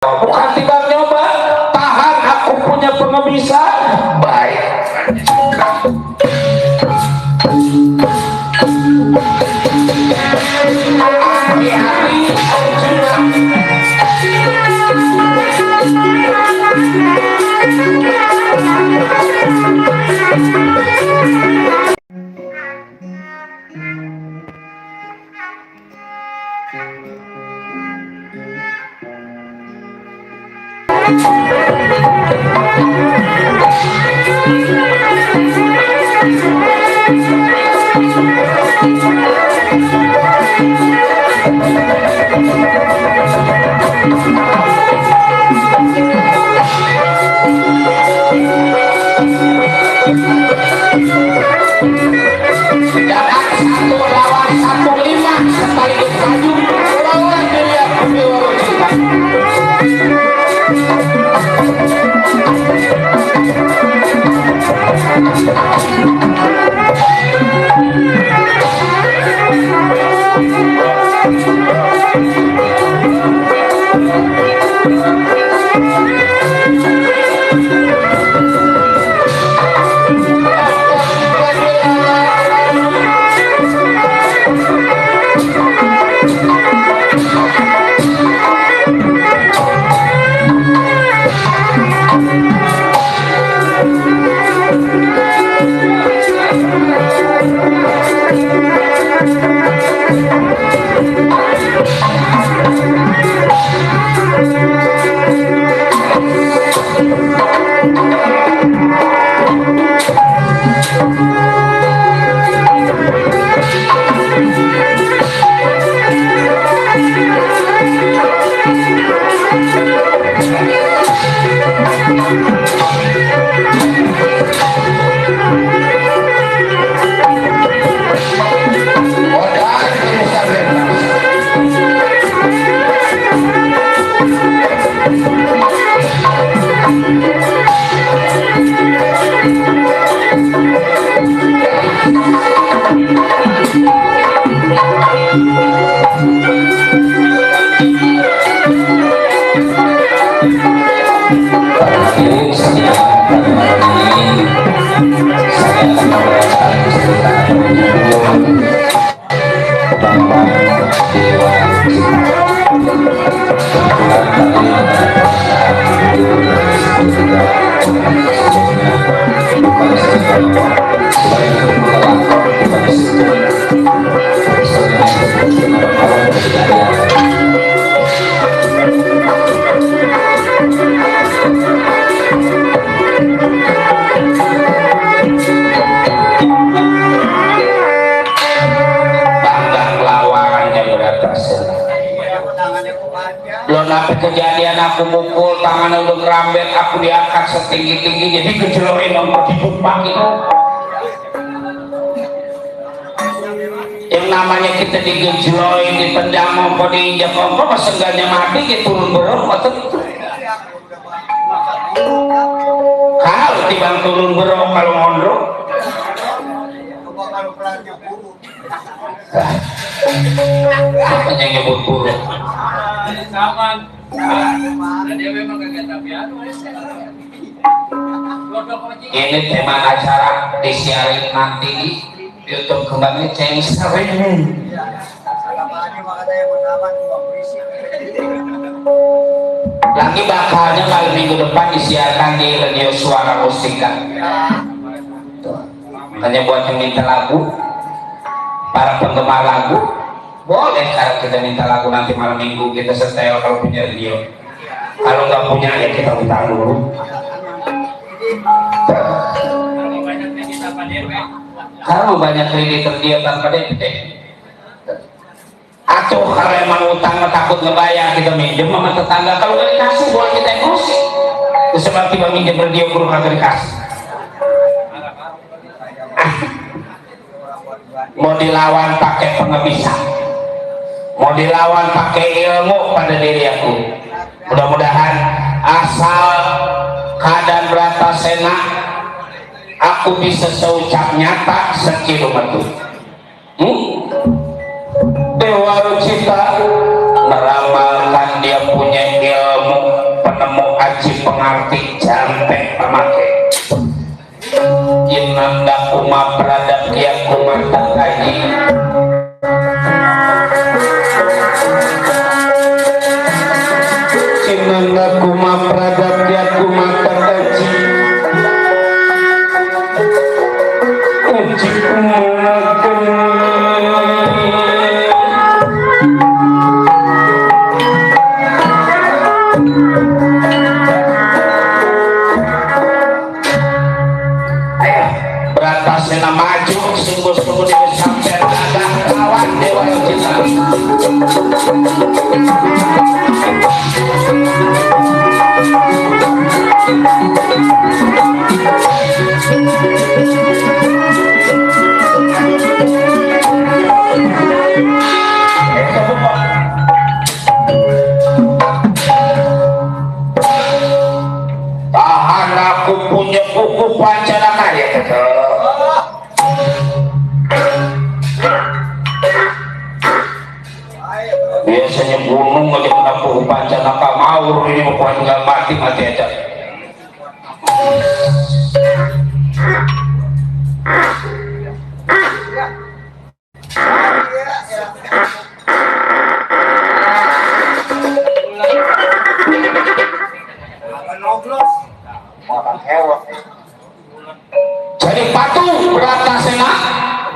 bukan tidak nyoba, tahan, aku punya pengebisa baik. Kejadian aku mukul tangan udah ngerambet, aku diangkat setinggi-tinggi jadi kejeloin nomor dibupak itu. Yang namanya kita digejloin, ditendang maupun diinjak ongko, pas enggaknya mati kita turun berok atau itu. Kalau tiba turun berok kalau ngondrok. Siapa yang nyebut buruk? Ini tema acara disiarin nanti di YouTube kembali ceng sering. Lagi bakalnya malam minggu depan disiarkan di radio Suara Musika. Hanya buat yang minta lagu, para penggemar lagu boleh kalau kita minta lagu nanti malam minggu kita setel kalau punya radio. Kalau nggak punya ya kita minta dulu. Kalau banyak kredit dia tanpa DP. Atau kalau emang utang takut ngebayar kita minjem sama tetangga, kalau nggak dikasih boleh kita emosi. Terus sebab tiba minjem radio kurang nggak dikasih. Mau dilawan pakai pengebisa, mau dilawan pakai ilmu pada diri aku. Mudah-mudahan asal keadaan Bratasena aku bisa seucap nyata sekilo metu. Dewa Rucita meramalkan dia punya ilmu penemu aji pengarti jampe pamake inanda kuma beradab kia kuma takaji inanda kuma beradab kia kuma takaji uji Berantasnya maju sungguh-sungguh dia sampai agak kawan dewa kita tahan aku punya buku Pancakarya biasanya gunung aja kena buku Pancakarya maur ini bukan nggak mati aja jadi patung Bratasena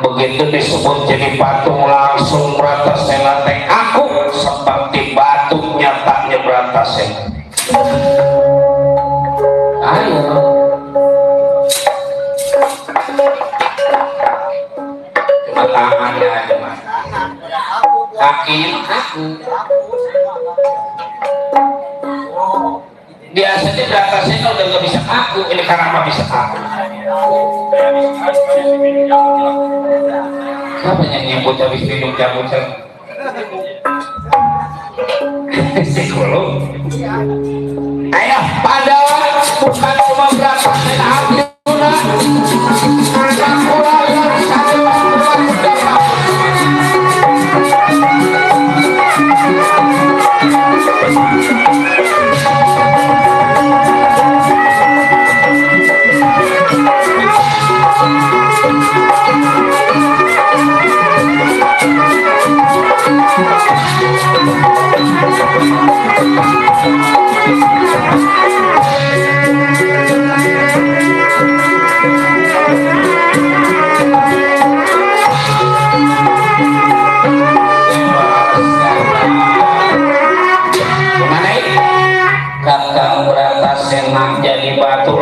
begitu disebut jadi patung langsung Bratasena teh aku seperti batu nyatanya Bratasena ayo cuma tangannya aja mah kaki aku biasanya Bratasena udah gak bisa aku ini karena apa bisa aku siapa yang nyebut habis minum jamu psikolog ayo pada bukan cuma Bratasena Arjuna Sakura yang sama Kakang Bratasena jadi batu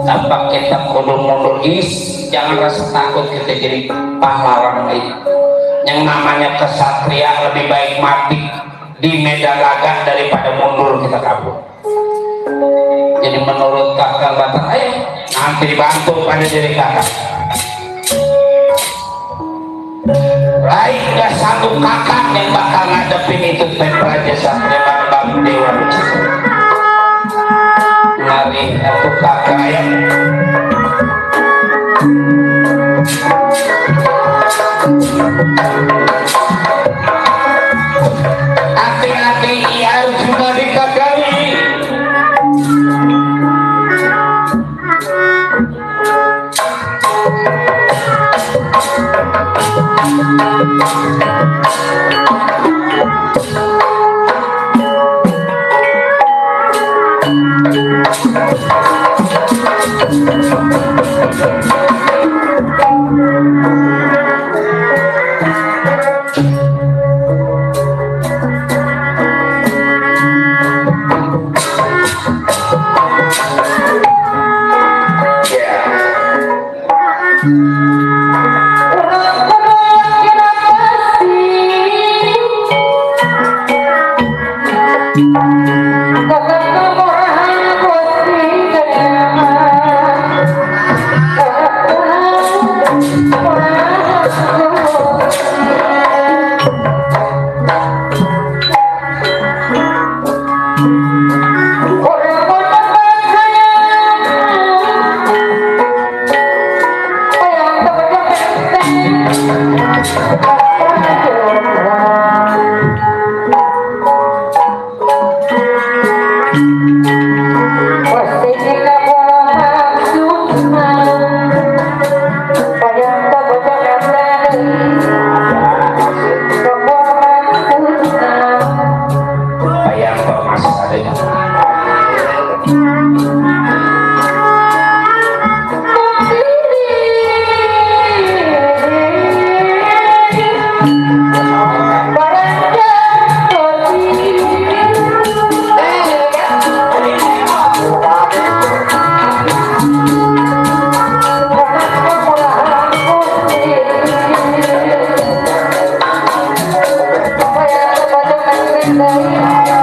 tanpa kita mundur-mundur is jangan rasa takut kita jadi pahlawan lagi yang namanya kesatria lebih baik mati di medan laga daripada mundur kita kabur jadi menurut kakak Batak ayo nanti dibantu pada diri kakak lain gak satu kakak yang bakal ngadepin itu Raja Satria Bambang Dewa Cita mari aku kakak ya hati-hati Arjuna dikakali Thank you.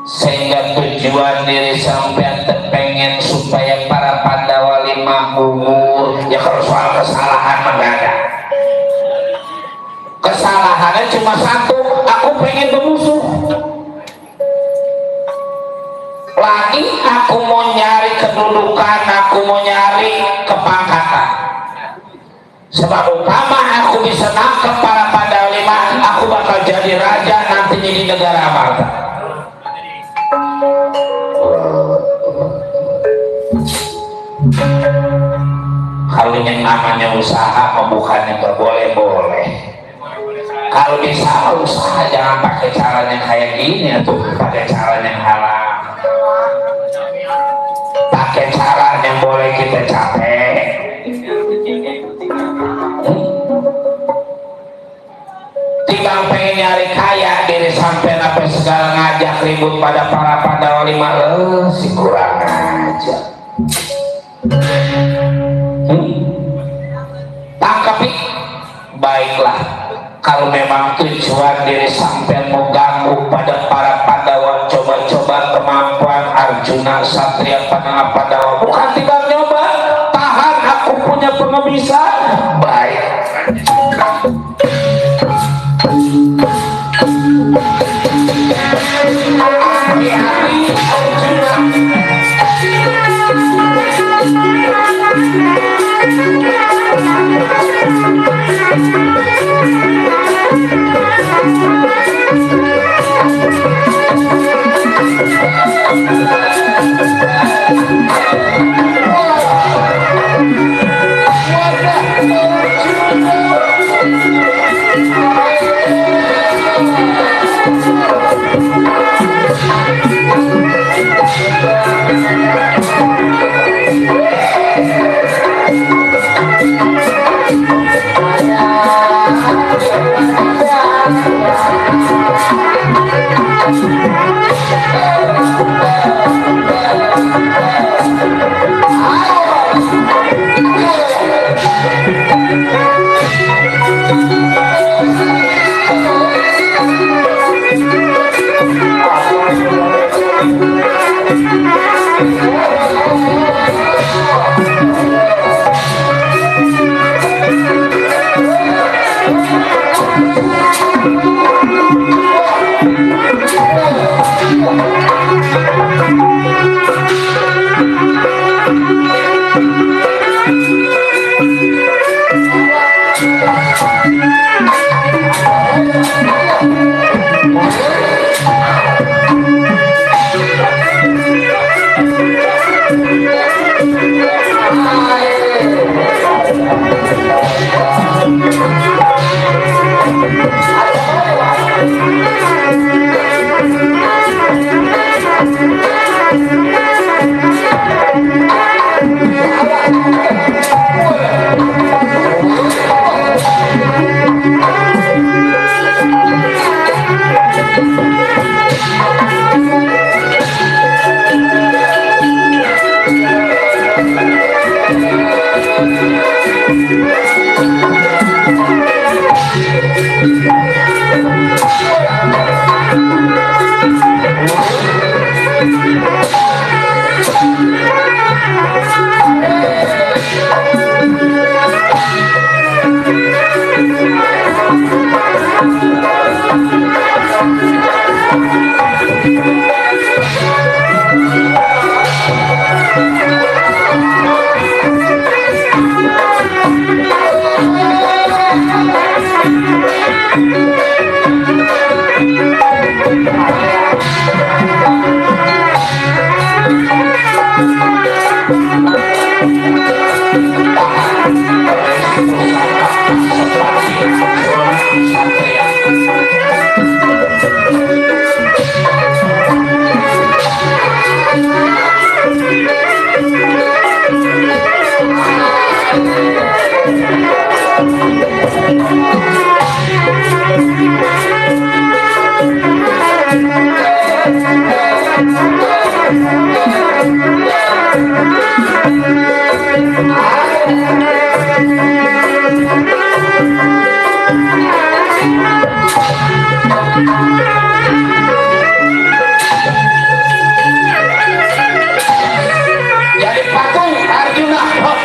sehingga tujuan diri sampean pengen supaya para Pandawa mah gugur ya. Kalau soal kesalahan mah gak ada. Kesalahannya cuma satu, aku pengen bermusuh lagi, aku mau nyari kedudukan, aku mau nyari kepangkatan. Sebab umpama aku bisa nangkep para Pandalima, aku bakal jadi raja nantinya di negara Amarta. Kalau yang namanya usaha bukannya boleh-boleh. Kalau bisa usaha jangan pakai cara yang kayak gini tuh, pakai cara yang halal, pakai cara yang boleh kita capek. Timbang pengen nyari kaya diri sampai apa segala ngajak ribut pada para Pandalima, si kurang aja. Tangkapi baiklah. Kalau memang tujuan diri sampai mau ganggu pada para Pandawa, coba-coba kemampuan Arjuna Satria Pananga Pandawa, bukan tiba nyoba, tahan, aku punya pengebisa. Baik. Hati-hati Arjuna. Jadi patung Arjuna.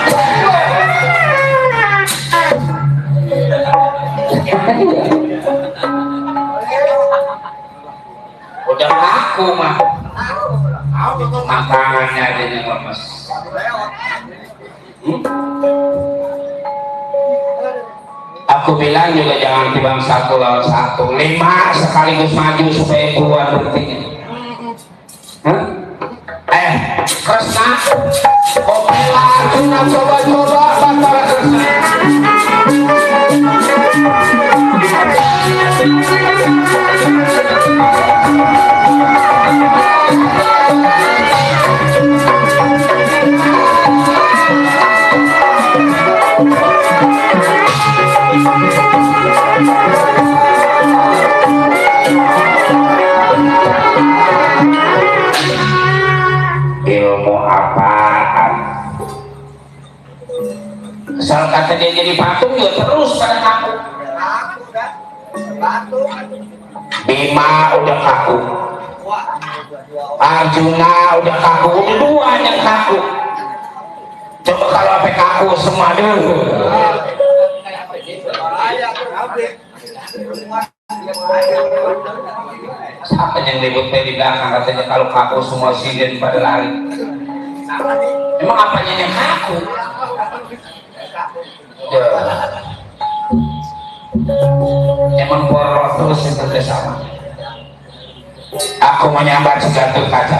tangannya aja yang lemes. Aku bilang juga jangan timbang 1 lawan 1, 5 sekaligus maju supaya keluar buktinya. Kresna, Kopela Arjuna coba-coba Batara Kresna. Ilmu apaan? Asal kata dia jadi patung ya terus pada kaku. Bima udah kaku, Arjuna udah kaku, udah dua yang kaku. Coba kalau sampai kaku semua dulu. Siapa yang ribut di belakang katanya kalau kaku semua sinden pada lari. Emang apanya yang kaku? Emang borok terus itu bersama. Aku menyambar si Gatot Kaca,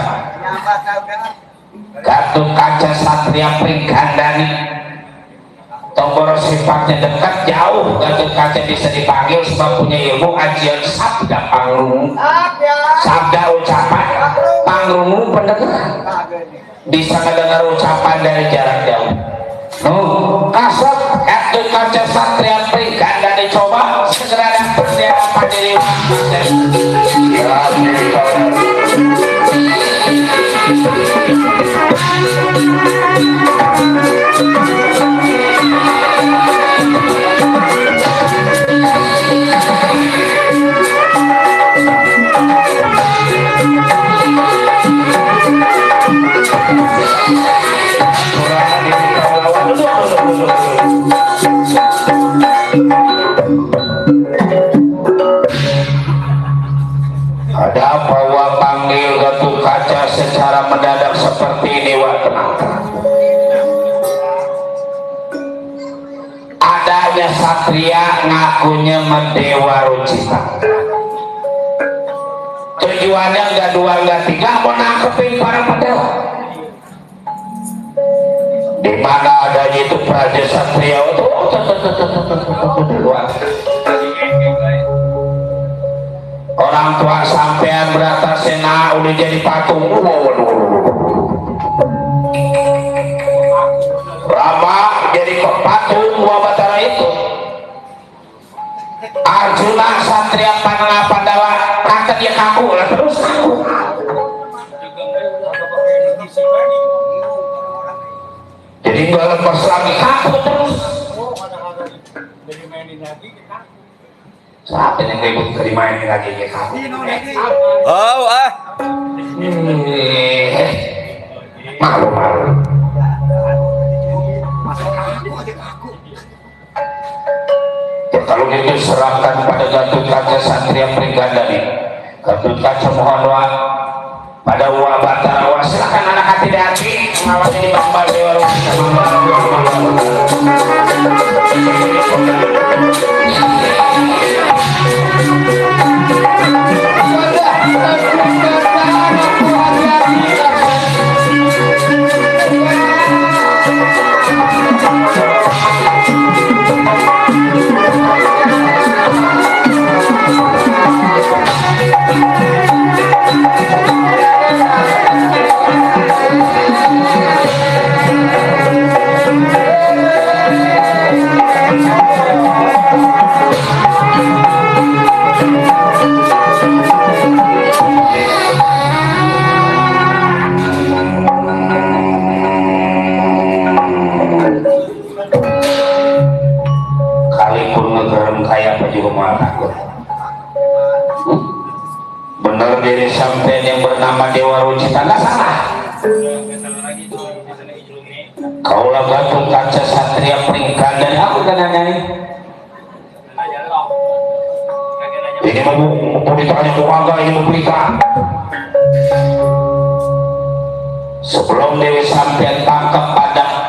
Gatot Kaca Satria Pringgandani. Tombor sifatnya dekat jauh. Gatot Kaca bisa dipanggil sebab punya ilmu ajian sabda pangrungu, sabda ucapan pangrungu pendengar, bisa mendengar ucapan dari jarak jauh. Kasat Gatot Kaca Satria Pringgandani coba segera dapat dia dapat diri. Ada apa wa panggil Gatot Kaca secara mendadak seperti ini wa? Adanya satria ngakunya mendewa Rucita. Tujuannya enggak dua enggak tiga, mau nangkepin para pendewa. Di mana adanya itu praja satria itu orang tua sampean Bratasena udah jadi patung. Rama jadi patung Batara itu. Arjuna Satria Panala Pandawa kata dia kaku lah terus kaku. Jadi gak lepas lagi kaku terus. Siapa yang ribut terima ini lagi ya kamu? Oh malu. Ya, kalau gitu serahkan pada Gatot Kaca Satria Pringgandani. Gatot Kaca mohon doa pada Wa Batara Wa, silakan anak hati hati mengawasi di Bambal Dewa Rucita. Benar diri sampai yang bernama Dewa Rucita nggak salah. Kaulah Gatot Kaca Satria Pringgandani. Aku kan nanya nih. Ini mau ditanya mau ini mau berikan. sebelum Dewi sampean tangkap pada